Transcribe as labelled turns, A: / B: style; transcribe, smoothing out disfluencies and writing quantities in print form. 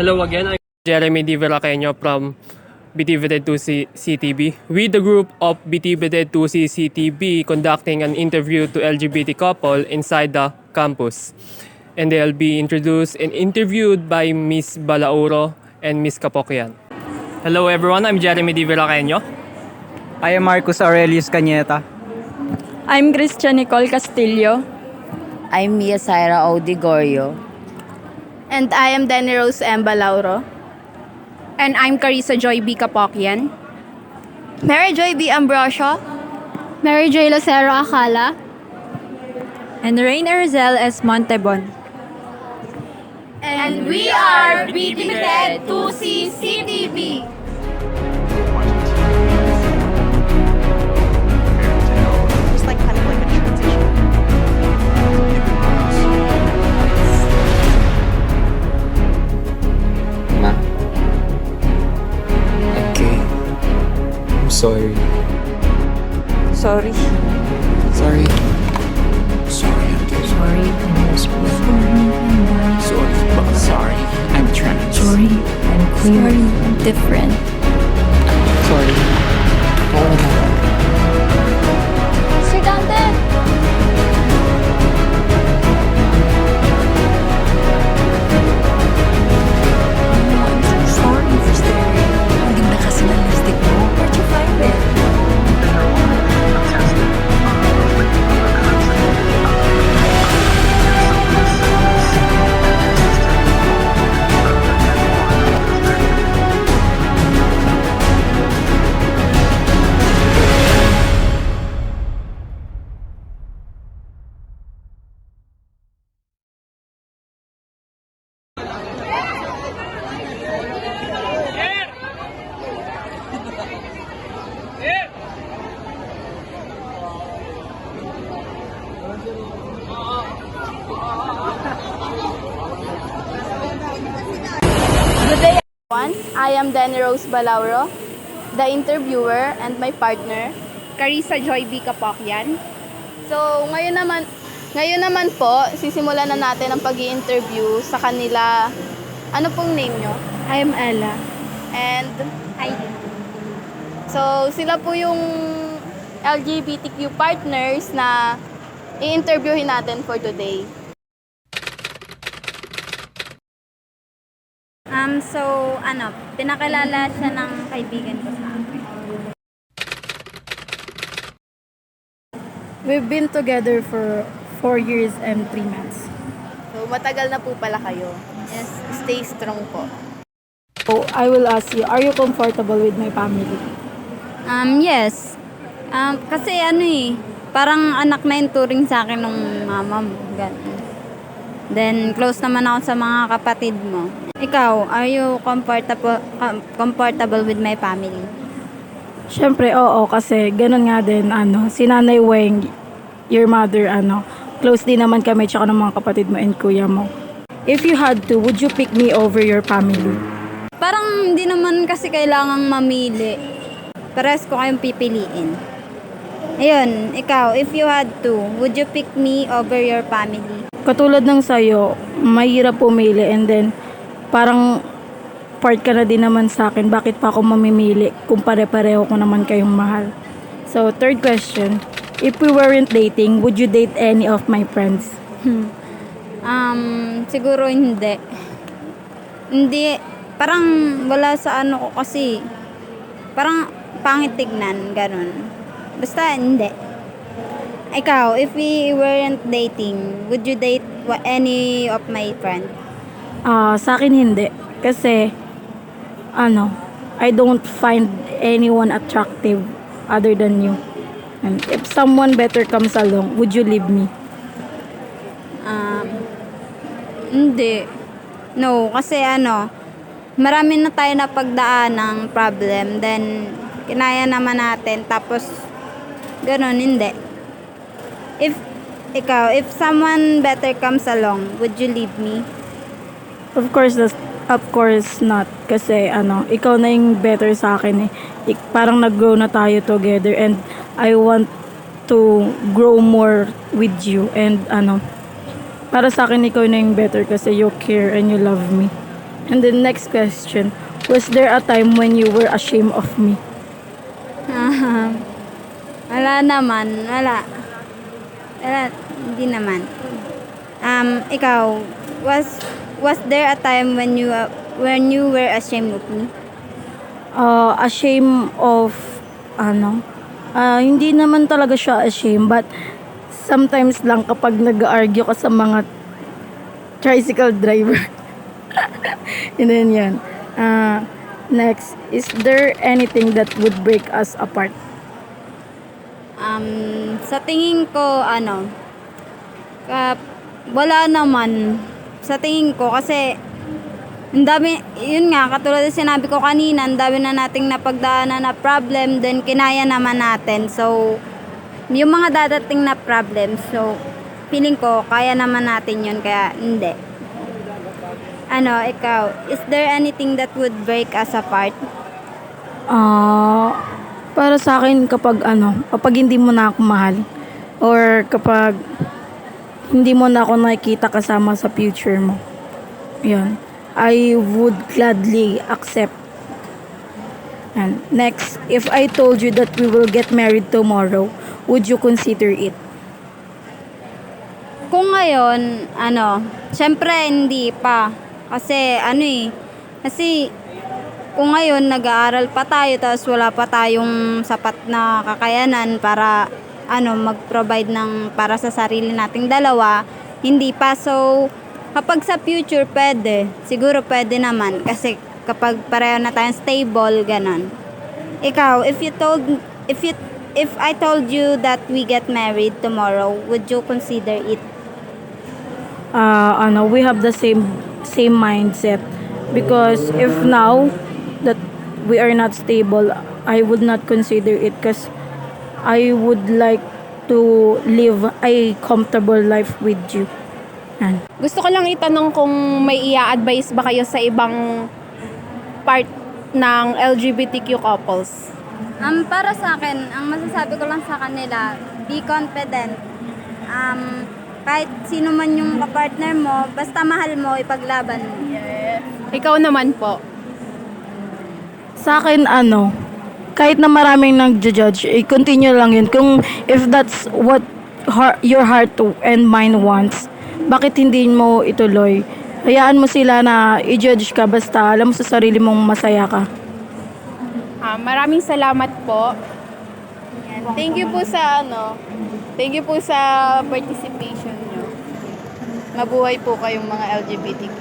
A: Hello again, I'm Jeremy Di Veraqueño from BTVD2C CTB. We, the group of BTVD2C CTB, conducting an interview to LGBT couple inside the campus. And they'll be introduced and interviewed by Miss Balauro and Miss Kapokyan. Hello everyone, I'm Jeremy Di Veraqueño.
B: I am Marcus Aurelius Cañeta.
C: I'm Christian Nicole Castillo.
D: I'm Mia Syra Odigorio.
E: And I am Denny Rose M. Balauro.
F: And I'm Carissa Joy B. Kapokyan.
E: Mary Joy B. Ambrosio.
F: Mary J. Lucero Acala.
C: And Rain Erzel S. Montebon.
E: And we are BTVD2C CTB.
G: Just like kind of like a transition.
H: Ma. Okay. I'm sorry.
C: Sorry.
H: Sorry. Sorry, I'm gay.
I: Sorry, I'm lesbian.
H: Sorry. Sorry. I'm trans.
I: Sorry, I'm queer. Sorry, I'm different.
H: Sorry. Oo na.
F: Sir Dante!
I: I'm so sorry for staring. Ang ganda kasi ng lipstick mo. Where'd you find it?
E: Good day everyone. I am Denny Rose Balauro, the interviewer and my partner.
F: Carissa Joy B. Kapokyan.
E: So, ngayon naman po, sisimulan na natin ang pag-i-interview sa kanila. Ano pong name nyo?
F: I am Ella.
E: And,
F: Aileen.
E: so, sila po yung LGBTQ partners na i-interviewin natin for today.
D: Pinakilala siya ng kaibigan ko sa akin.
C: We've been together for 4 years and 3 months.
E: So, matagal na po pala kayo.
D: Yes.
E: Stay strong po.
C: So, I will ask you, are you comfortable with my family?
D: Yes. Kasi parang anak na yung turing sa akin ng mama mo. Ganun. Then, close naman ako sa mga kapatid mo. Ikaw, are you comfortable with my family?
C: Siyempre, oo, kasi ganun nga din, si Nanay Weng, your mother, close din naman kami, tsaka ng mga kapatid mo and kuya mo. If you had to, would you pick me over your family?
D: Parang hindi naman kasi kailangang mamili. Pares ko kayong pipiliin. Ayun, ikaw, if you had to, would you pick me over your family?
C: Katulad ng sayo, mahirap pumili and then parang part ka na din naman sa akin. Bakit pa ako mamimili kung pare-pareho ko naman kayong mahal? So, third question, if we weren't dating, would you date any of my friends?
D: Siguro hindi. Hindi, parang wala sa ano ko kasi, parang pangit tignan, ganun. Basta hindi. Ikaw, if we weren't dating, would you date any of my friends?
C: Sa akin hindi. Kasi, I don't find anyone attractive other than you. And if someone better comes along, would you leave me?
D: Hindi. No, kasi marami na tayo na pagdaan ng problem, then kinaya naman natin, tapos ganun, hindi. If someone better comes along, would you leave me?
C: Of course not. Kasi ikaw na yung better sa akin eh. Parang nag-grow na tayo together and I want to grow more with you and para sa akin ikaw na yung better kasi you care and you love me. And then next question, was there a time when you were ashamed of me?
D: Wala naman. Wala. Wala. Hindi naman. Ikaw, was there a time when you were ashamed of me?
C: Ashamed of, hindi naman talaga siya ashamed, but sometimes lang kapag nag-argue ka sa mga tricycle driver. And then yan. Next, is there anything that would break us apart?
D: Sa tingin ko, wala naman. Sa tingin ko, kasi ang dami, yun nga, katulad ng sinabi ko kanina, ang dami na nating napagdaanan na problem, then kinaya naman natin. So, yung mga dadating na problem, so, feeling ko, kaya naman natin yun, kaya hindi. Ikaw, is there anything that would break us apart?
C: Para sa akin kapag hindi mo na ako mahal or kapag hindi mo na ako nakikita kasama sa future mo. Yun. I would gladly accept. And next, if I told you that we will get married tomorrow, would you consider it?
D: Kung ngayon, syempre hindi pa. Kasi kasi kung ngayon nag-aaral pa tayo tapos wala pa tayong sapat na kakayanan para mag-provide ng para sa sarili nating dalawa, hindi pa. So kapag sa future pwede, siguro pwede naman kasi kapag pareho na tayong stable, ganon. Ikaw, if I told you that we get married tomorrow, would you consider it?
C: We have the same mindset, because if now that we are not stable, I would not consider it because I would like to live a comfortable life with you. Yan.
F: Gusto ko lang itanong kung may i-advise ba kayo sa ibang part ng LGBTQ couples?
D: Para sa akin, ang masasabi ko lang sa kanila, be confident. Kahit sino man yung kapartner mo, basta mahal mo, ipaglaban mo.
F: Ikaw naman po.
C: Sa akin, kahit na maraming nag-judge, continue lang yun. Kung if that's what your heart and mind wants, bakit hindi mo ituloy? Hayaan mo sila na i-judge ka, basta alam mo sa sarili mong masaya ka.
F: Maraming salamat po.
E: Thank you po sa participation nyo. Mabuhay po kayong mga LGBTQ.